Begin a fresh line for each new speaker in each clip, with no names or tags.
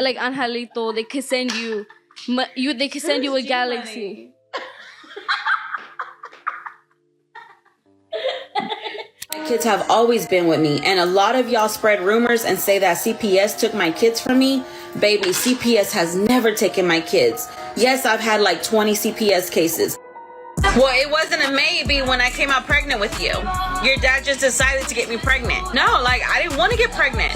like Angelito, they could send you they could send you a galaxy.
Kids have always been with me, and a lot of y'all spread rumors and say that CPS took my kids from me. Baby, CPS has never taken my kids. Yes, I've had like 20 CPS cases. Well, it wasn't a maybe when I came out pregnant with you. Your dad just decided to get me pregnant. No, like, I didn't want to get pregnant.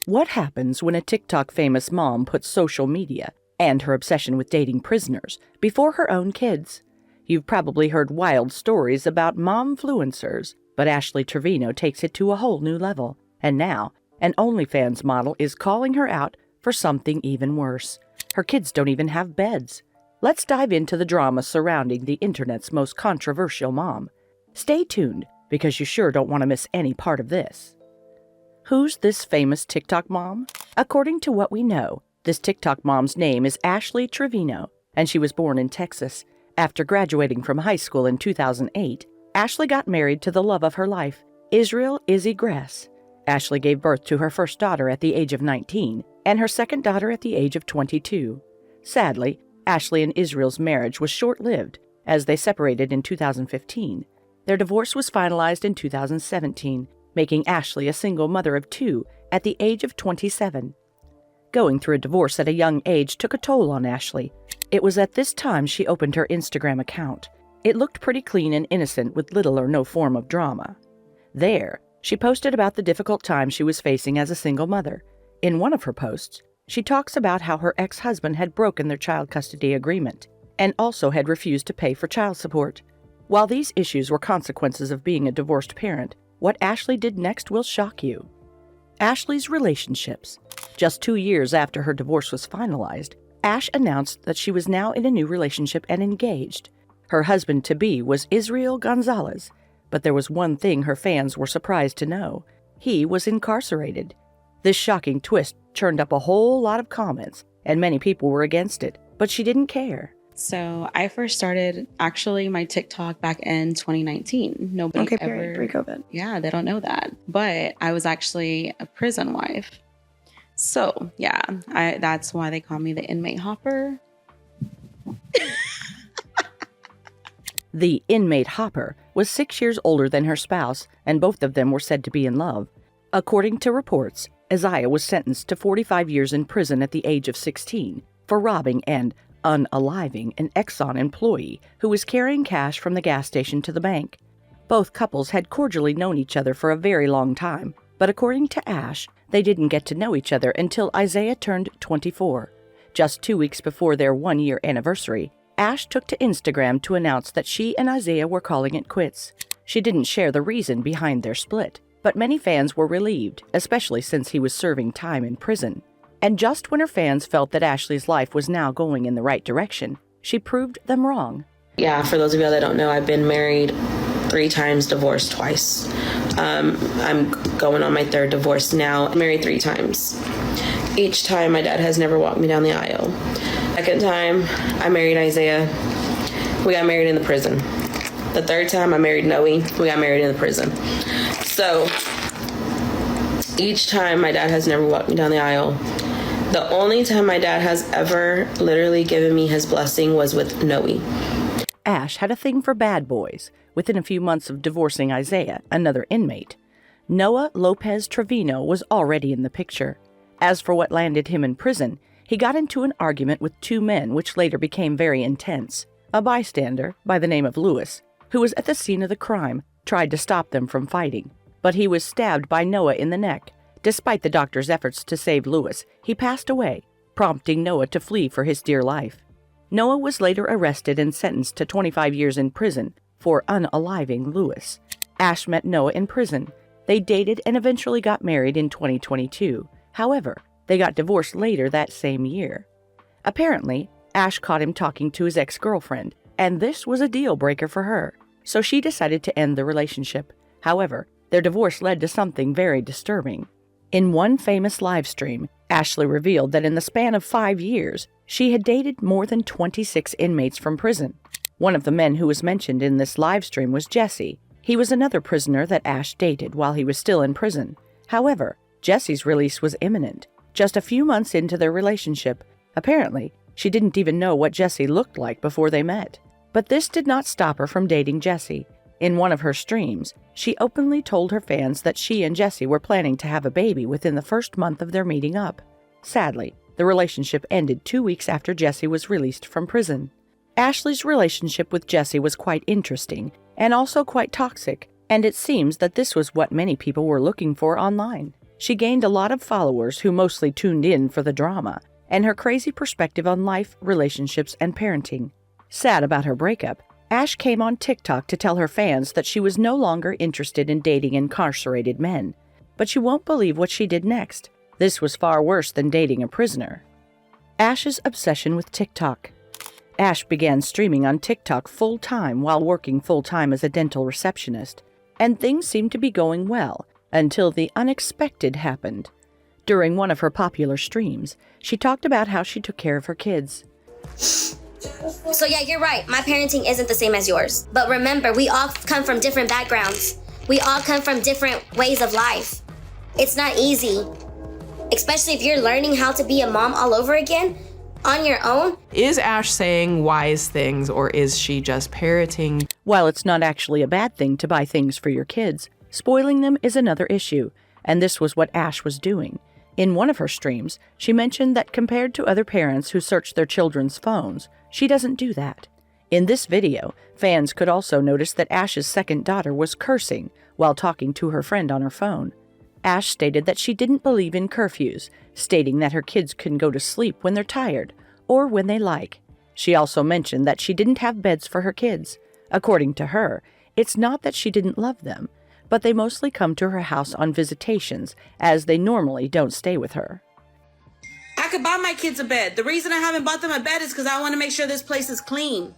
What happens when a TikTok famous mom puts social media and her obsession with dating prisoners before her own kids? You've probably heard wild stories about momfluencers, but Ashley Trevino takes it to a whole new level. And now, an OnlyFans model is calling her out for something even worse. Her kids don't even have beds. Let's dive into the drama surrounding the internet's most controversial mom. Stay tuned, because you sure don't want to miss any part of this. Who's this famous TikTok mom? According to what we know, this TikTok mom's name is Ashley Trevino, and she was born in Texas. After graduating from high school in 2008, Ashley got married to the love of her life, Israel Izzy Gress. Ashley gave birth to her first daughter at the age of 19 and her second daughter at the age of 22. Sadly, Ashley and Israel's marriage was short-lived, as they separated in 2015. Their divorce was finalized in 2017, making Ashley a single mother of two at the age of 27. Going through a divorce at a young age took a toll on Ashley. It was at this time she opened her Instagram account. It looked pretty clean and innocent with little or no form of drama. There, she posted about the difficult time she was facing as a single mother. In one of her posts, she talks about how her ex-husband had broken their child custody agreement and also had refused to pay for child support. While these issues were consequences of being a divorced parent, what Ashley did next will shock you. Ashley's relationships. Just 2 years after her divorce was finalized, Ash announced that she was now in a new relationship and engaged. Her husband-to-be was Israel Gonzalez, but there was one thing her fans were surprised to know. He was incarcerated. This shocking twist churned up a whole lot of comments, and many people were against it, but she didn't care.
So I first started actually my TikTok back in 2019. Nobody ever...
Pre-COVID.
Yeah, they don't know that. But I was actually a prison wife. So yeah, that's why they call me the inmate hopper.
The inmate hopper was 6 years older than her spouse, and both of them were said to be in love. According to reports, Isaiah was sentenced to 45 years in prison at the age of 16 for robbing and unaliving an Exxon employee who was carrying cash from the gas station to the bank. Both couples had cordially known each other for a very long time, but according to Ash, they didn't get to know each other until Isaiah turned 24. Just 2 weeks before their one-year anniversary, Ash took to Instagram to announce that she and Isaiah were calling it quits. She didn't share the reason behind their split, but many fans were relieved, especially since he was serving time in prison. And just when her fans felt that Ashley's life was now going in the right direction, she proved them wrong.
Yeah, for those of you that don't know, I've been married 3 times, divorced twice. I'm going on my 3rd divorce now. I'm married 3 times. Each time, my dad has never walked me down the aisle. Second time, I married Isaiah. We got married in the prison. The 3rd time, I married Noe. We got married in the prison. So, each time, my dad has never walked me down the aisle. The only time my dad has ever literally given me his blessing was with Noe.
Ash had a thing for bad boys. Within a few months of divorcing Isaiah, another inmate, Noah Lopez Trevino was already in the picture. As for what landed him in prison, he got into an argument with 2 men which later became very intense. A bystander, by the name of Lewis, who was at the scene of the crime, tried to stop them from fighting, but he was stabbed by Noah in the neck. Despite the doctor's efforts to save Lewis, he passed away, prompting Noah to flee for his dear life. Noah was later arrested and sentenced to 25 years in prison for unaliving Lewis. Ash met Noah in prison. They dated and eventually got married in 2022. However, they got divorced later that same year. Apparently, Ash caught him talking to his ex-girlfriend, and this was a deal breaker for her, so she decided to end the relationship. However, their divorce led to something very disturbing. In one famous live stream, Ashley revealed that in the span of 5 years, she had dated more than 26 inmates from prison. One of the men who was mentioned in this live stream was Jesse. He was another prisoner that Ash dated while he was still in prison. However, Jesse's release was imminent. just a few months into their relationship. Apparently, she didn't even know what Jesse looked like before they met. But this did not stop her from dating Jesse. In one of her streams, she openly told her fans that she and Jesse were planning to have a baby within the first month of their meeting up. Sadly, the relationship ended 2 weeks after Jesse was released from prison. Ashley's relationship with Jesse was quite interesting and also quite toxic, and it seems that this was what many people were looking for online. She gained a lot of followers who mostly tuned in for the drama and her crazy perspective on life, relationships, and parenting. Sad about her breakup, Ash came on TikTok to tell her fans that she was no longer interested in dating incarcerated men. But you won't believe what she did next. This was far worse than dating a prisoner. Ash's obsession with TikTok. Ash began streaming on TikTok full-time while working full-time as a dental receptionist. And things seemed to be going well until the unexpected happened. During one of her popular streams, she talked about how she took care of her kids.
So yeah, you're right. My parenting isn't the same as yours. But remember, we all come from different backgrounds. We all come from different ways of life. It's not easy. Especially if you're learning how to be a mom all over again on your own.
Is Ash saying wise things, or is she just parroting?
While it's not actually a bad thing to buy things for your kids, spoiling them is another issue, and this was what Ash was doing. In one of her streams, she mentioned that compared to other parents who search their children's phones, she doesn't do that. In this video, fans could also notice that Ash's second daughter was cursing while talking to her friend on her phone. Ash stated that she didn't believe in curfews, stating that her kids can go to sleep when they're tired or when they like. She also mentioned that she didn't have beds for her kids. According to her, it's not that she didn't love them, but they mostly come to her house on visitations, as they normally don't stay with her.
I could buy my kids a bed. The reason I haven't bought them a bed is because I want to make sure this place is clean.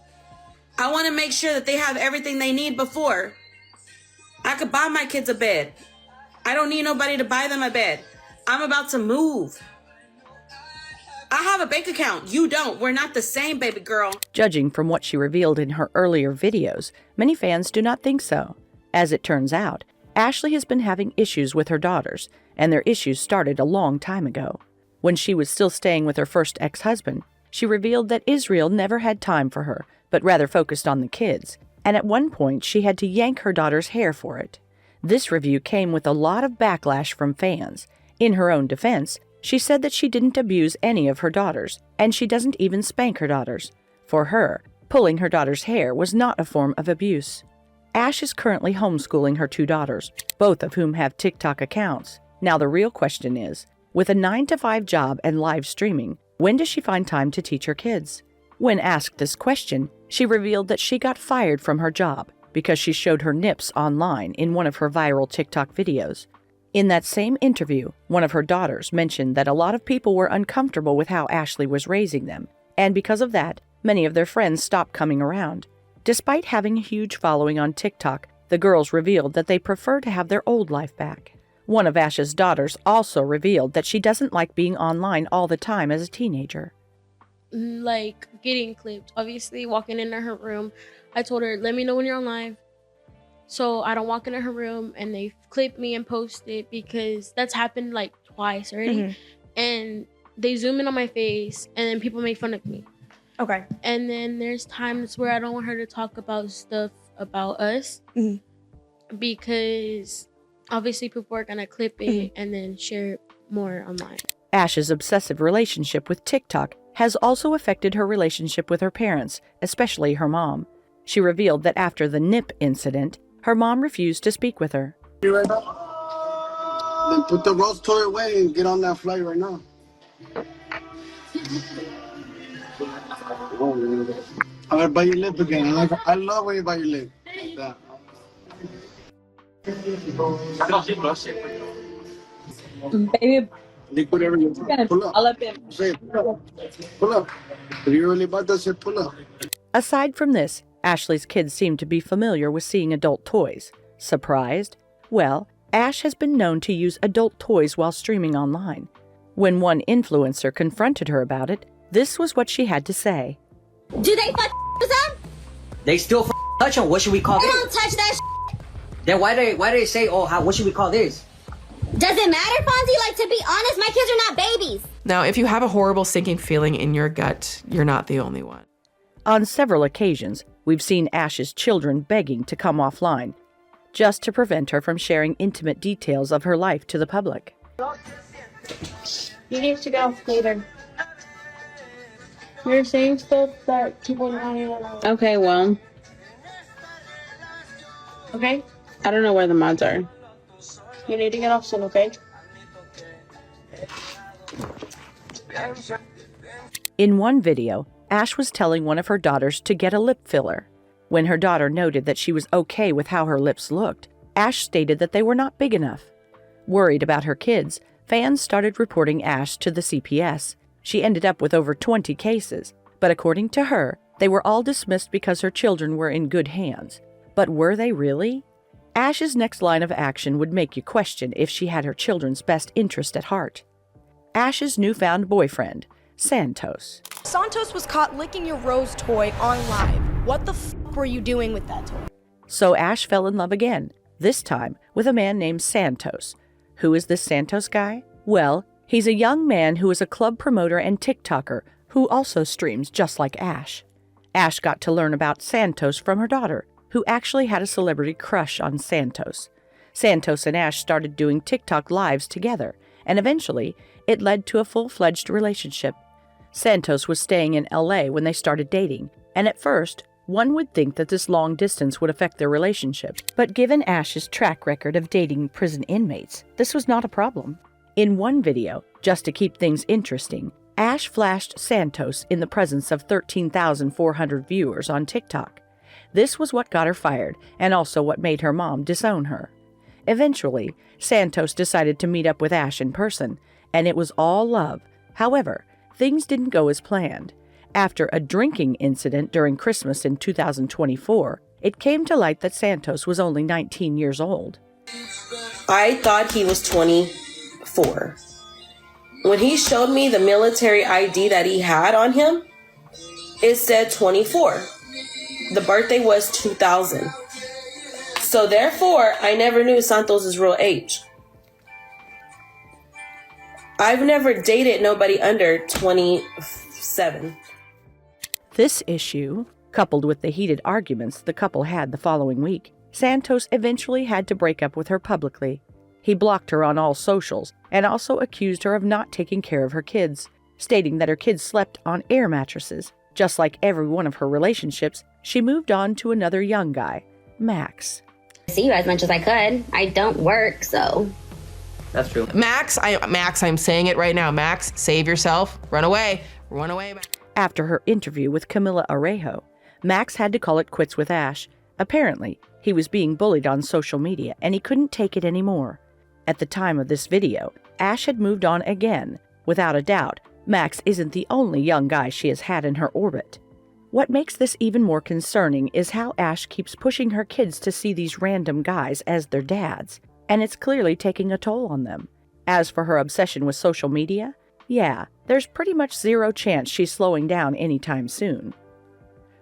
I want to make sure that they have everything they need before. I could buy my kids a bed. I don't need nobody to buy them a bed. I'm about to move. I have a bank account. You don't. We're not the same, baby girl.
Judging from what she revealed in her earlier videos, many fans do not think so. As it turns out, Ashley has been having issues with her daughters, and their issues started a long time ago. When she was still staying with her first ex-husband, she revealed that Israel never had time for her, but rather focused on the kids, and at one point she had to yank her daughter's hair for it. This review came with a lot of backlash from fans. In her own defense, she said that she didn't abuse any of her daughters, and she doesn't even spank her daughters. For her, pulling her daughter's hair was not a form of abuse. Ash is currently homeschooling her 2 daughters, both of whom have TikTok accounts. Now the real question is, with a 9-to-5 job and live streaming, when does she find time to teach her kids? When asked this question, she revealed that she got fired from her job because she showed her nips online in one of her viral TikTok videos. In that same interview, one of her daughters mentioned that a lot of people were uncomfortable with how Ashley was raising them, and because of that, many of their friends stopped coming around. Despite having a huge following on TikTok, the girls revealed that they prefer to have their old life back. One of Ash's daughters also revealed that she doesn't like being online all the time as a teenager.
Like getting clipped, obviously walking into her room, I told her, let me know when you're on live. So I don't walk into her room and they clip me and post it, because that's happened like twice already. And they zoom in on my face and then people make fun of me.
Okay.
And then there's times where I don't want her to talk about stuff about us, because obviously people are gonna clip it and then share it more online.
Ash's obsessive relationship with TikTok has also affected her relationship with her parents, especially her mom. She revealed that after the nip incident, her mom refused to speak with her.
You right now? Then put the rose toy away and get on that flight right now. I gotta bite your lip again. I love when you bite your lip. Like that.
Baby,
Lick whatever you want. Pull up.
I'll let him.
Say pull up. Pull up. If you really about that, say pull up.
Aside from this, Ashley's kids seem to be familiar with seeing adult toys. Surprised? Well, Ash has been known to use adult toys while streaming online. When one influencer confronted her about it, this was what she had to say.
Do they fuck them?
They still touch them. What should we call
They
this?
don't touch that
Then why do they say, oh, what should we call this?
Does it matter, Fonzie? Like, to be honest, my kids are not babies.
Now, if you have a horrible sinking feeling in your gut, you're not the only one.
On several occasions, we've seen Ash's children begging to come offline, just to prevent her from sharing intimate details of her life to the public.
You need to go later. You're saying stuff that people don't even know.
Okay, well,
Okay?
I don't know where the mods are.
You need to get off soon, okay?
In one video, Ash was telling one of her daughters to get a lip filler. When her daughter noted that she was okay with how her lips looked, Ash stated that they were not big enough. Worried about her kids, fans started reporting Ash to the CPS. She ended up with over 20 cases, but according to her, they were all dismissed because her children were in good hands. But were they really? Ash's next line of action would make you question if she had her children's best interest at heart. Ash's newfound boyfriend, Santos.
Santos was caught licking your Rose toy on live. What the f were you doing with that toy?
So Ash fell in love again, this time with a man named Santos. Who is this Santos guy? Well, he's a young man who is a club promoter and TikToker who also streams just like Ash. Ash got to learn about Santos from her daughter, who actually had a celebrity crush on Santos. Santos and Ash started doing TikTok lives together, and eventually, it led to a full-fledged relationship. Santos was staying in LA when they started dating, and at first, one would think that this long distance would affect their relationship. But given Ash's track record of dating prison inmates, this was not a problem. In one video, just to keep things interesting, Ash flashed Santos in the presence of 13,400 viewers on TikTok. This was what got her fired, and also what made her mom disown her. Eventually, Santos decided to meet up with Ash in person, and it was all love. However, things didn't go as planned. After a drinking incident during Christmas in 2024, it came to light that Santos was only 19 years old.
I thought he was 24. When he showed me the military ID that he had on him, it said 24. The birthday was 2000. So therefore, I never knew Santos' real age. I've never dated nobody under 27.
This issue, coupled with the heated arguments the couple had the following week, Santos eventually had to break up with her publicly. He blocked her on all socials and also accused her of not taking care of her kids, stating that her kids slept on air mattresses. Just like every one of her relationships, she moved on to another young guy, Max.
See you as much as I could. I don't work, so.
That's true.
Max, I'm saying it right now. Max, save yourself. Run away. Run away, Max.
After her interview with Camila Arejo, Max had to call it quits with Ash. Apparently, he was being bullied on social media and he couldn't take it anymore. At the time of this video, Ash had moved on again. Without a doubt, Max isn't the only young guy she has had in her orbit. What makes this even more concerning is how Ash keeps pushing her kids to see these random guys as their dads, and it's clearly taking a toll on them. As for her obsession with social media, yeah, there's pretty much zero chance she's slowing down anytime soon.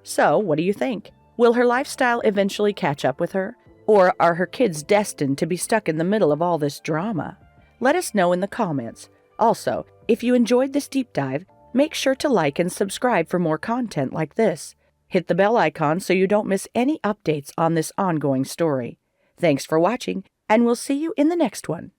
So, what do you think? Will her lifestyle eventually catch up with her? Or are her kids destined to be stuck in the middle of all this drama? Let us know in the comments. Also, if you enjoyed this deep dive, make sure to like and subscribe for more content like this. Hit the bell icon so you don't miss any updates on this ongoing story. Thanks for watching, and we'll see you in the next one.